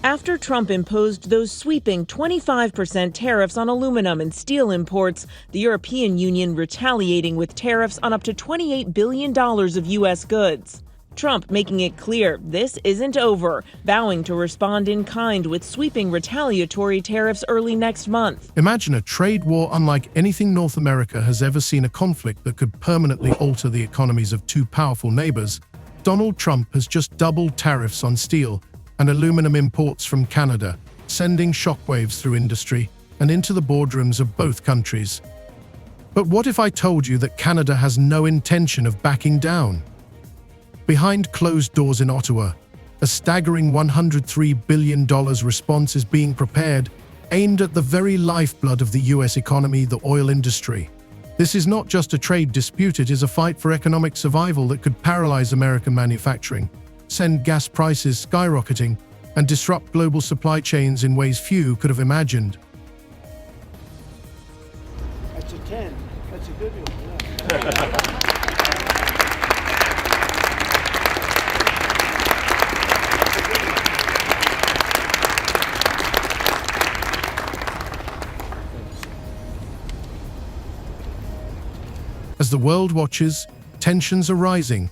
After Trump imposed those sweeping 25% tariffs on aluminum and steel imports, the European Union retaliating with tariffs on up to $28 billion of U.S. goods. Trump making it clear this isn't over, vowing to respond in kind with sweeping retaliatory tariffs early next month. Imagine a trade war unlike anything North America has ever seen, a conflict that could permanently alter the economies of two powerful neighbors. Donald Trump has just doubled tariffs on steel and aluminum imports from Canada, sending shockwaves through industry and into the boardrooms of both countries. But what if I told you that Canada has no intention of backing down? Behind closed doors in Ottawa, a staggering $103 billion response is being prepared, aimed at the very lifeblood of the U.S. economy, the oil industry. This is not just a trade dispute, it is a fight for economic survival that could paralyze American manufacturing, send gas prices skyrocketing, and disrupt global supply chains in ways few could have imagined. That's a 10. That's a good one. Yeah. As the world watches, tensions are rising.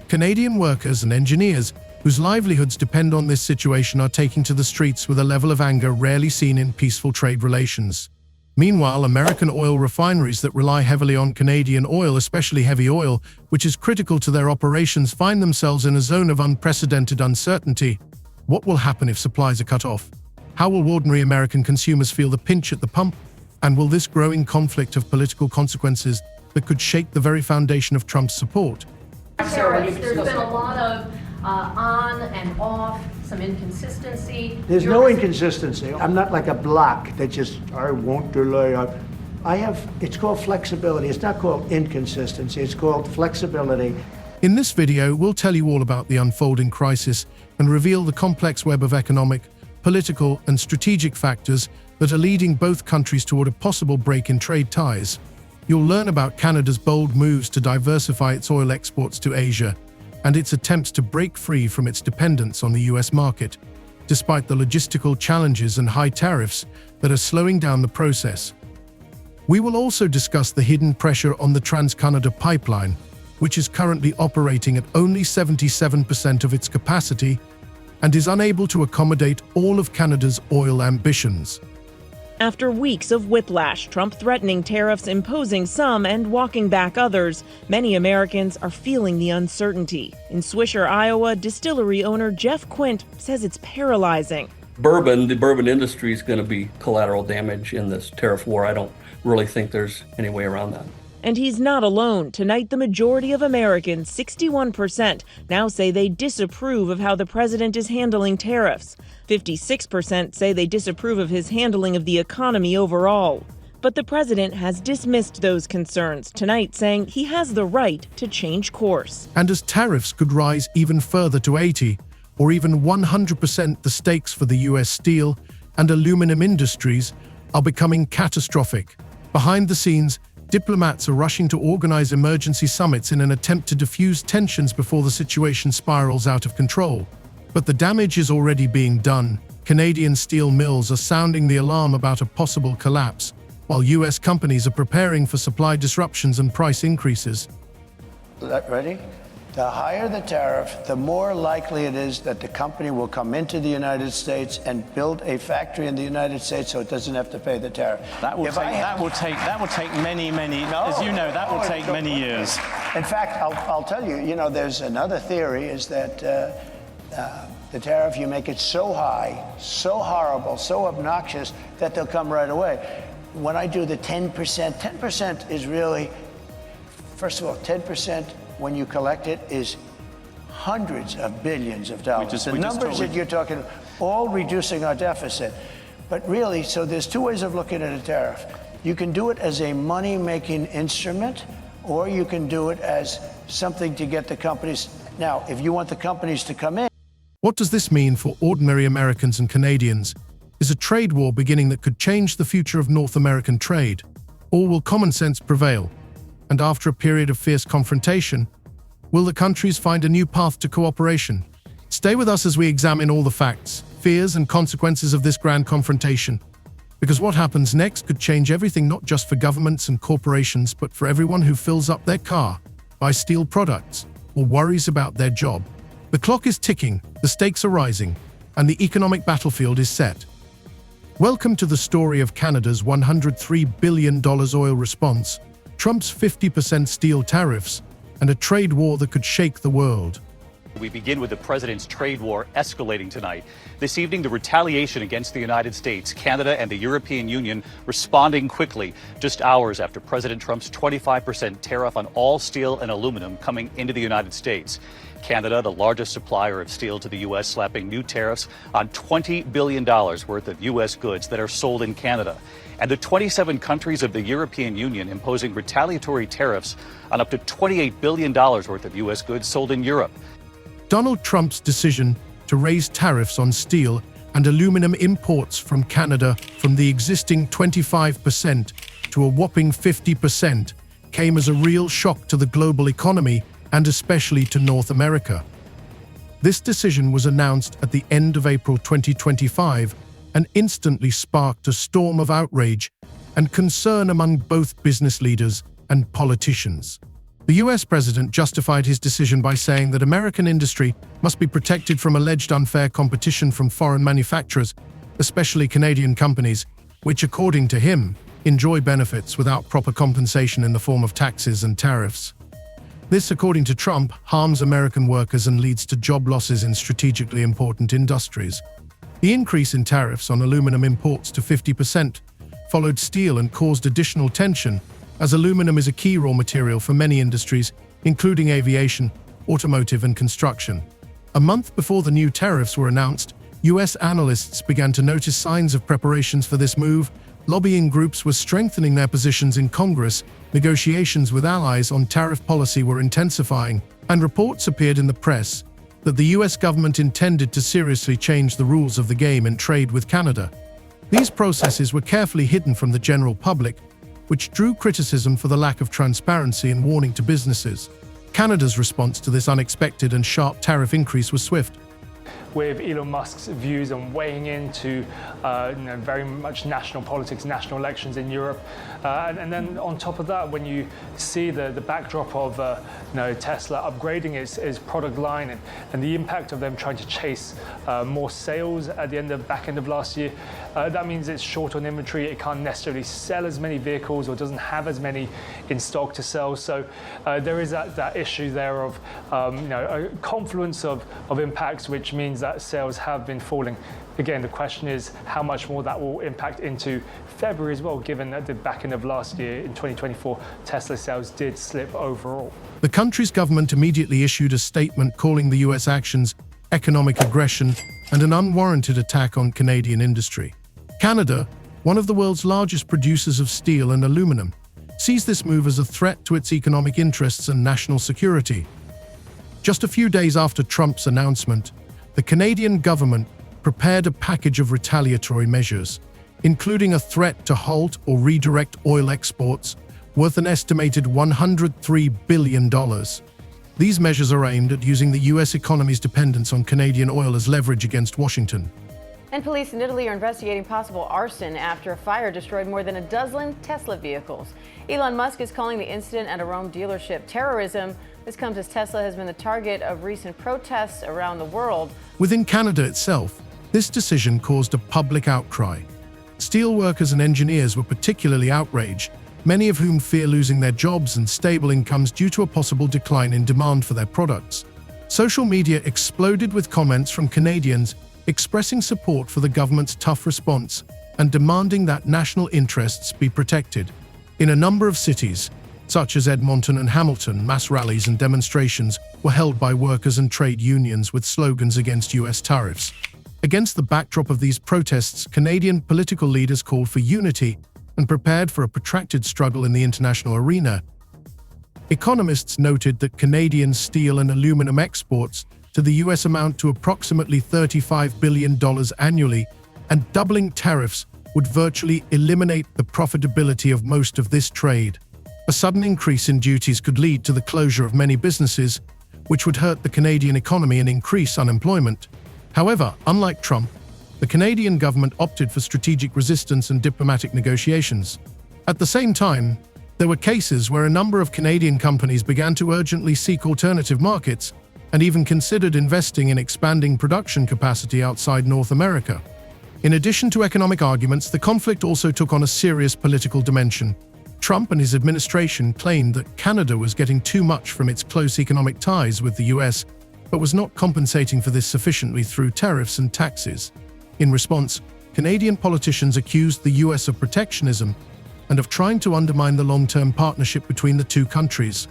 Canadian workers and engineers, whose livelihoods depend on this situation, are taking to the streets with a level of anger rarely seen in peaceful trade relations. Meanwhile, American oil refineries that rely heavily on Canadian oil, especially heavy oil, which is critical to their operations, find themselves in a zone of unprecedented uncertainty. What will happen if supplies are cut off? How will ordinary American consumers feel the pinch at the pump? And will this growing conflict have political consequences that could shake the very foundation of Trump's support? There's been a lot of on and off, some inconsistency. There's no inconsistency. I'm not like a block that just, I won't delay. It's called flexibility. It's not called inconsistency. It's called flexibility. In this video, we'll tell you all about the unfolding crisis and reveal the complex web of economic, political, and strategic factors that are leading both countries toward a possible break in trade ties. You'll learn about Canada's bold moves to diversify its oil exports to Asia and its attempts to break free from its dependence on the US market, despite the logistical challenges and high tariffs that are slowing down the process. We will also discuss the hidden pressure on the Trans-Canada pipeline, which is currently operating at only 77% of its capacity and is unable to accommodate all of Canada's oil ambitions. After weeks of whiplash, Trump threatening tariffs, imposing some, and walking back others, many Americans are feeling the uncertainty. In Swisher, Iowa, distillery owner Jeff Quint says it's paralyzing. The bourbon industry is going to be collateral damage in this tariff war. I don't really think there's any way around that. And he's not alone. Tonight, the majority of Americans, 61%, now say they disapprove of how the president is handling tariffs. 56% say they disapprove of his handling of the economy overall. But the president has dismissed those concerns tonight, saying he has the right to change course. And as tariffs could rise even further to 80 or even 100%, the stakes for the US steel and aluminum industries are becoming catastrophic. Behind the scenes, diplomats are rushing to organize emergency summits in an attempt to diffuse tensions before the situation spirals out of control. But the damage is already being done. Canadian steel mills are sounding the alarm about a possible collapse, while US companies are preparing for supply disruptions and price increases. Ready? The higher the tariff, the more likely it is that the company will come into the United States and build a factory in the United States so it doesn't have to pay the tariff. That will take many, as you know, that will take many years. In fact, I'll tell you, there's another theory is that the tariff, you make it so high, so horrible, so obnoxious that they'll come right away. When I do the 10%, 10% is really, first of all, 10% when you collect it is hundreds of billions of dollars. The numbers that you're talking, all reducing our deficit. But really, so there's two ways of looking at a tariff. You can do it as a money-making instrument, or you can do it as something to get the companies. Now, if you want the companies to come in. What does this mean for ordinary Americans and Canadians? Is a trade war beginning that could change the future of North American trade? Or will common sense prevail? And after a period of fierce confrontation, will the countries find a new path to cooperation? Stay with us as we examine all the facts, fears, and consequences of this grand confrontation. Because what happens next could change everything, not just for governments and corporations, but for everyone who fills up their car, buys steel products, or worries about their job. The clock is ticking, the stakes are rising, and the economic battlefield is set. Welcome to the story of Canada's $103 billion oil response, Trump's 50% steel tariffs, and a trade war that could shake the world. We begin with the president's trade war escalating tonight. This evening, the retaliation against the United States, Canada, and the European Union responding quickly, just hours after President Trump's 25% tariff on all steel and aluminum coming into the United States. Canada, the largest supplier of steel to the U.S., slapping new tariffs on $20 billion worth of U.S. goods that are sold in Canada. And the 27 countries of the European Union imposing retaliatory tariffs on up to $28 billion worth of U.S. goods sold in Europe. Donald Trump's decision to raise tariffs on steel and aluminum imports from Canada from the existing 25% to a whopping 50% came as a real shock to the global economy and especially to North America. This decision was announced at the end of April 2025 and instantly sparked a storm of outrage and concern among both business leaders and politicians. The US president justified his decision by saying that American industry must be protected from alleged unfair competition from foreign manufacturers, especially Canadian companies, which, according to him, enjoy benefits without proper compensation in the form of taxes and tariffs. This, according to Trump, harms American workers and leads to job losses in strategically important industries. The increase in tariffs on aluminum imports to 50% followed steel and caused additional tension, as aluminum is a key raw material for many industries, including aviation, automotive, and construction. A month before the new tariffs were announced, US analysts began to notice signs of preparations for this move. Lobbying groups were strengthening their positions in Congress, negotiations with allies on tariff policy were intensifying, and reports appeared in the press that the US government intended to seriously change the rules of the game in trade with Canada. These processes were carefully hidden from the general public, which drew criticism for the lack of transparency and warning to businesses. Canada's response to this unexpected and sharp tariff increase was swift. With Elon Musk's views on weighing into very much national politics, national elections in Europe. And then on top of that, when you see the backdrop of Tesla upgrading its product line and the impact of them trying to chase more sales at the back end of last year, that means it's short on inventory. It can't necessarily sell as many vehicles or doesn't have as many in stock to sell. So there is that issue there of a confluence of impacts, which means that sales have been falling. Again, the question is how much more that will impact into February as well, given that the back end of last year, in 2024, Tesla sales did slip overall. The country's government immediately issued a statement calling the US actions economic aggression and an unwarranted attack on Canadian industry. Canada, one of the world's largest producers of steel and aluminum, sees this move as a threat to its economic interests and national security. Just a few days after Trump's announcement, the Canadian government prepared a package of retaliatory measures, including a threat to halt or redirect oil exports worth an estimated $103 billion. These measures are aimed at using the U.S. economy's dependence on Canadian oil as leverage against Washington. And police in Italy are investigating possible arson after a fire destroyed more than a dozen Tesla vehicles. Elon Musk is calling the incident at a Rome dealership terrorism. This comes as Tesla has been the target of recent protests around the world. Within Canada itself, this decision caused a public outcry. Steelworkers and engineers were particularly outraged, many of whom fear losing their jobs and stable incomes due to a possible decline in demand for their products. Social media exploded with comments from Canadians expressing support for the government's tough response and demanding that national interests be protected. In a number of cities, such as Edmonton and Hamilton, mass rallies and demonstrations were held by workers and trade unions with slogans against US tariffs. Against the backdrop of these protests, Canadian political leaders called for unity and prepared for a protracted struggle in the international arena. Economists noted that Canadian steel and aluminum exports to the US amount to approximately $35 billion annually, and doubling tariffs would virtually eliminate the profitability of most of this trade. A sudden increase in duties could lead to the closure of many businesses, which would hurt the Canadian economy and increase unemployment. However, unlike Trump, the Canadian government opted for strategic resistance and diplomatic negotiations. At the same time, there were cases where a number of Canadian companies began to urgently seek alternative markets and even considered investing in expanding production capacity outside North America. In addition to economic arguments, the conflict also took on a serious political dimension. Trump and his administration claimed that Canada was getting too much from its close economic ties with the US, but was not compensating for this sufficiently through tariffs and taxes. In response, Canadian politicians accused the US of protectionism and of trying to undermine the long-term partnership between the two countries.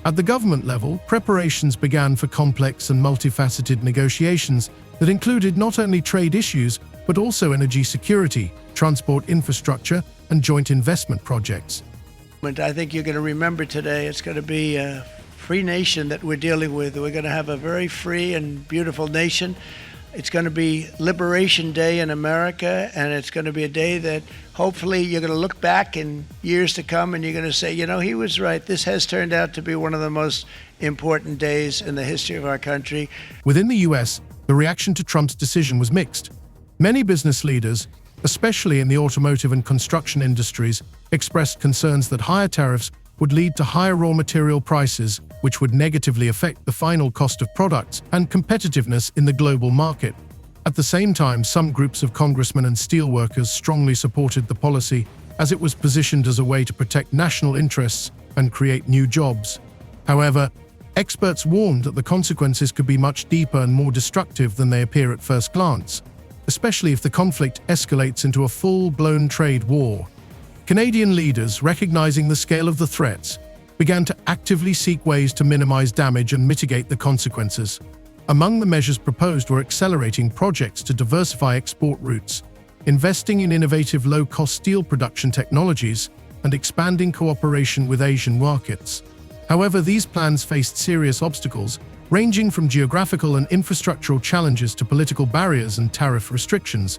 At the government level, preparations began for complex and multifaceted negotiations that included not only trade issues, but also energy security, transport infrastructure, and joint investment projects. I think you're going to remember today, it's going to be a free nation that we're dealing with. We're going to have a very free and beautiful nation. It's going to be Liberation Day in America, and it's going to be a day that hopefully you're going to look back in years to come and you're going to say, you know, he was right. This has turned out to be one of the most important days in the history of our country. Within the US, the reaction to Trump's decision was mixed. Many business leaders, especially in the automotive and construction industries, expressed concerns that higher tariffs would lead to higher raw material prices, which would negatively affect the final cost of products and competitiveness in the global market. At the same time, some groups of congressmen and steelworkers strongly supported the policy, as it was positioned as a way to protect national interests and create new jobs. However, experts warned that the consequences could be much deeper and more destructive than they appear at first glance, especially if the conflict escalates into a full-blown trade war. Canadian leaders, recognizing the scale of the threats, began to actively seek ways to minimize damage and mitigate the consequences. Among the measures proposed were accelerating projects to diversify export routes, investing in innovative low-cost steel production technologies, and expanding cooperation with Asian markets. However, these plans faced serious obstacles, ranging from geographical and infrastructural challenges to political barriers and tariff restrictions.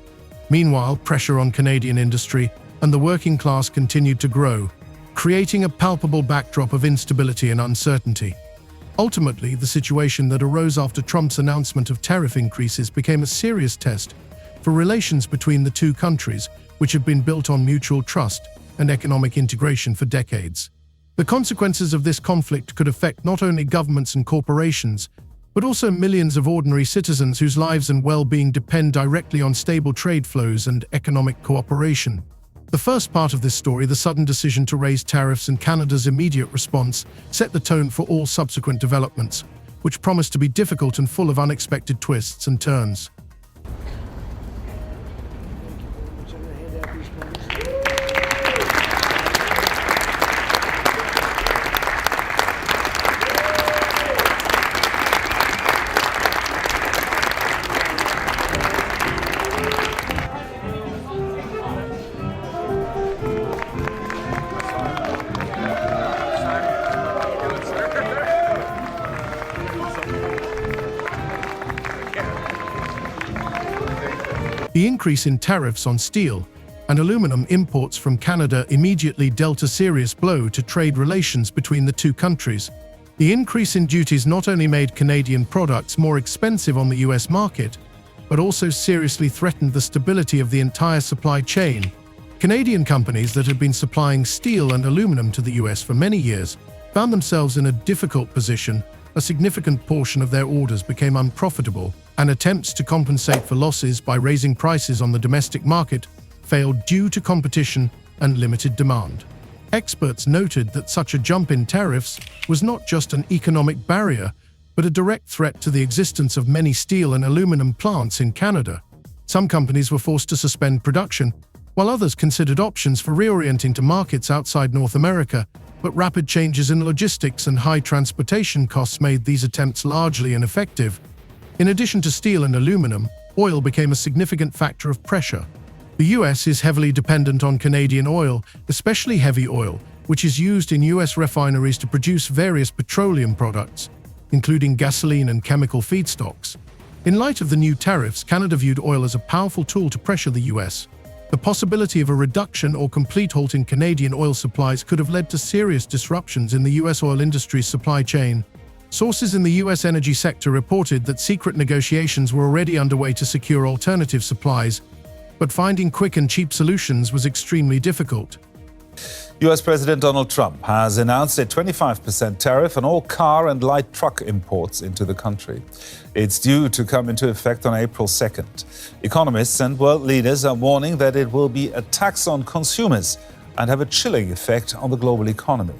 Meanwhile, pressure on Canadian industry and the working class continued to grow, creating a palpable backdrop of instability and uncertainty. Ultimately, the situation that arose after Trump's announcement of tariff increases became a serious test for relations between the two countries, which had been built on mutual trust and economic integration for decades. The consequences of this conflict could affect not only governments and corporations, but also millions of ordinary citizens whose lives and well-being depend directly on stable trade flows and economic cooperation. The first part of this story, the sudden decision to raise tariffs and Canada's immediate response, set the tone for all subsequent developments, which promised to be difficult and full of unexpected twists and turns. The increase in tariffs on steel and aluminum imports from Canada immediately dealt a serious blow to trade relations between the two countries. The increase in duties not only made Canadian products more expensive on the US market, but also seriously threatened the stability of the entire supply chain. Canadian companies that had been supplying steel and aluminum to the US for many years found themselves in a difficult position. A significant portion of their orders became unprofitable, and attempts to compensate for losses by raising prices on the domestic market failed due to competition and limited demand. Experts noted that such a jump in tariffs was not just an economic barrier, but a direct threat to the existence of many steel and aluminum plants in Canada. Some companies were forced to suspend production, while others considered options for reorienting to markets outside North America, but rapid changes in logistics and high transportation costs made these attempts largely ineffective. In addition to steel and aluminum, oil became a significant factor of pressure. The US is heavily dependent on Canadian oil, especially heavy oil, which is used in US refineries to produce various petroleum products, including gasoline and chemical feedstocks. In light of the new tariffs, Canada viewed oil as a powerful tool to pressure the US. The possibility of a reduction or complete halt in Canadian oil supplies could have led to serious disruptions in the US oil industry's supply chain. Sources in the U.S. energy sector reported that secret negotiations were already underway to secure alternative supplies, but finding quick and cheap solutions was extremely difficult. US President Donald Trump has announced a 25% tariff on all car and light truck imports into the country. It's due to come into effect on April 2nd. Economists and world leaders are warning that it will be a tax on consumers and have a chilling effect on the global economy.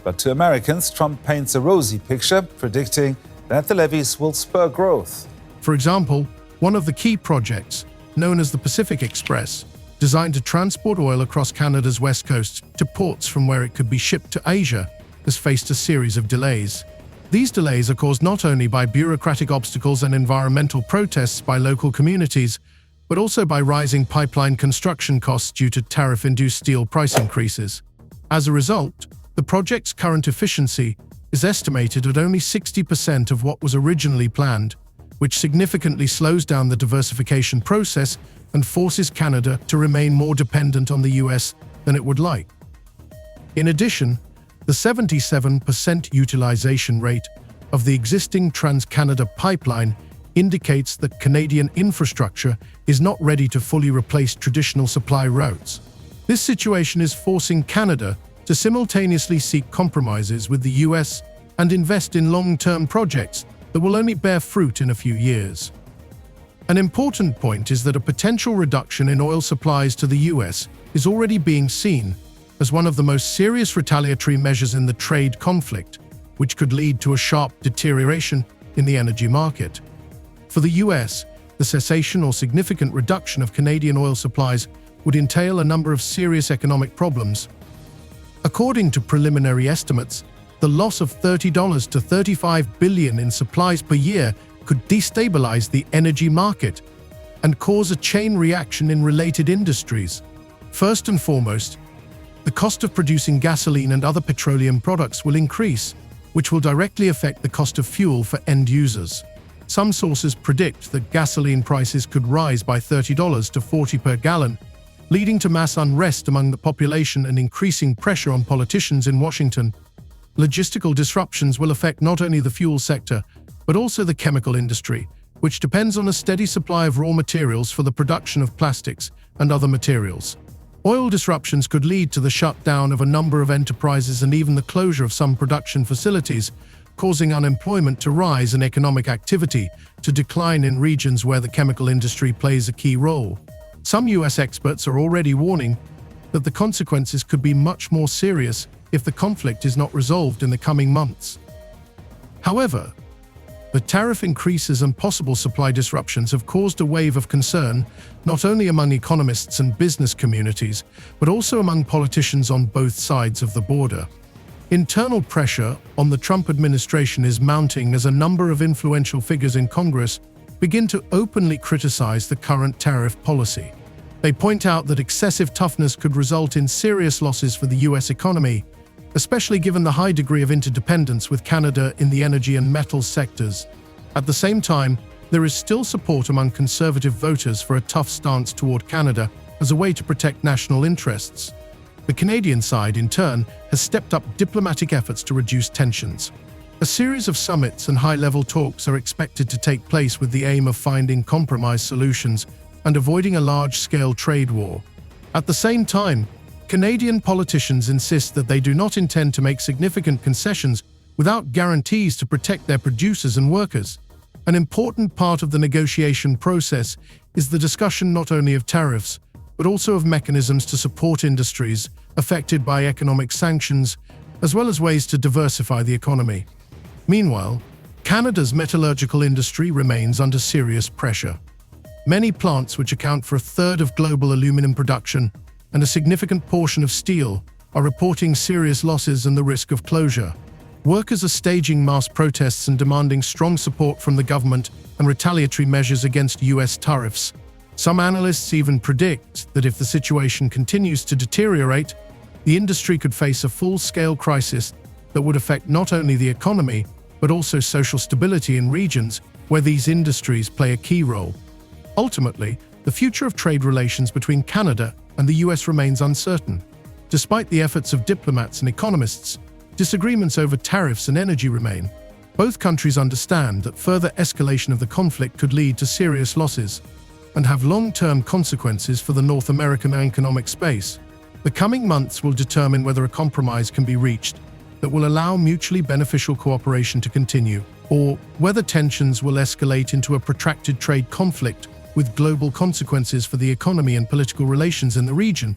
But to Americans, Trump paints a rosy picture, predicting that the levies will spur growth. For example, one of the key projects, known as the Pacific Express, designed to transport oil across Canada's west coast to ports from where it could be shipped to Asia, has faced a series of delays. These delays are caused not only by bureaucratic obstacles and environmental protests by local communities, but also by rising pipeline construction costs due to tariff-induced steel price increases. As a result, the project's current efficiency is estimated at only 60% of what was originally planned, which significantly slows down the diversification process and forces Canada to remain more dependent on the US than it would like. In addition, the 77% utilization rate of the existing Trans-Canada pipeline indicates that Canadian infrastructure is not ready to fully replace traditional supply routes. This situation is forcing Canada to simultaneously seek compromises with the US and invest in long-term projects that will only bear fruit in a few years. An important point is that a potential reduction in oil supplies to the US is already being seen as one of the most serious retaliatory measures in the trade conflict, which could lead to a sharp deterioration in the energy market. For the US, the cessation or significant reduction of Canadian oil supplies would entail a number of serious economic problems. According to preliminary estimates, the loss of $30 to $35 billion in supplies per year could destabilize the energy market and cause a chain reaction in related industries. First and foremost, the cost of producing gasoline and other petroleum products will increase, which will directly affect the cost of fuel for end users. Some sources predict that gasoline prices could rise by $30 to $40 per gallon, leading to mass unrest among the population and increasing pressure on politicians in Washington. Logistical disruptions will affect not only the fuel sector, but also the chemical industry, which depends on a steady supply of raw materials for the production of plastics and other materials. Oil disruptions could lead to the shutdown of a number of enterprises and even the closure of some production facilities, causing unemployment to rise and economic activity to decline in regions where the chemical industry plays a key role. Some US experts are already warning that the consequences could be much more serious if the conflict is not resolved in the coming months. However, the tariff increases and possible supply disruptions have caused a wave of concern, not only among economists and business communities, but also among politicians on both sides of the border. Internal pressure on the Trump administration is mounting as a number of influential figures in Congress begin to openly criticize the current tariff policy. They point out that excessive toughness could result in serious losses for the US economy, especially given the high degree of interdependence with Canada in the energy and metals sectors. At the same time, there is still support among conservative voters for a tough stance toward Canada as a way to protect national interests. The Canadian side, in turn, has stepped up diplomatic efforts to reduce tensions. A series of summits and high-level talks are expected to take place with the aim of finding compromise solutions and avoiding a large-scale trade war. At the same time, Canadian politicians insist that they do not intend to make significant concessions without guarantees to protect their producers and workers. An important part of the negotiation process is the discussion not only of tariffs, but also of mechanisms to support industries affected by economic sanctions, as well as ways to diversify the economy. Meanwhile, Canada's metallurgical industry remains under serious pressure. Many plants, which account for a third of global aluminum production and a significant portion of steel, are reporting serious losses and the risk of closure. Workers are staging mass protests and demanding strong support from the government and retaliatory measures against US tariffs. Some analysts even predict that if the situation continues to deteriorate, the industry could face a full-scale crisis that would affect not only the economy, but also social stability in regions where these industries play a key role. Ultimately, the future of trade relations between Canada and the US remains uncertain. Despite the efforts of diplomats and economists, disagreements over tariffs and energy remain. Both countries understand that further escalation of the conflict could lead to serious losses and have long-term consequences for the North American economic space. The coming months will determine whether a compromise can be reached that will allow mutually beneficial cooperation to continue, or whether tensions will escalate into a protracted trade conflict with global consequences for the economy and political relations in the region.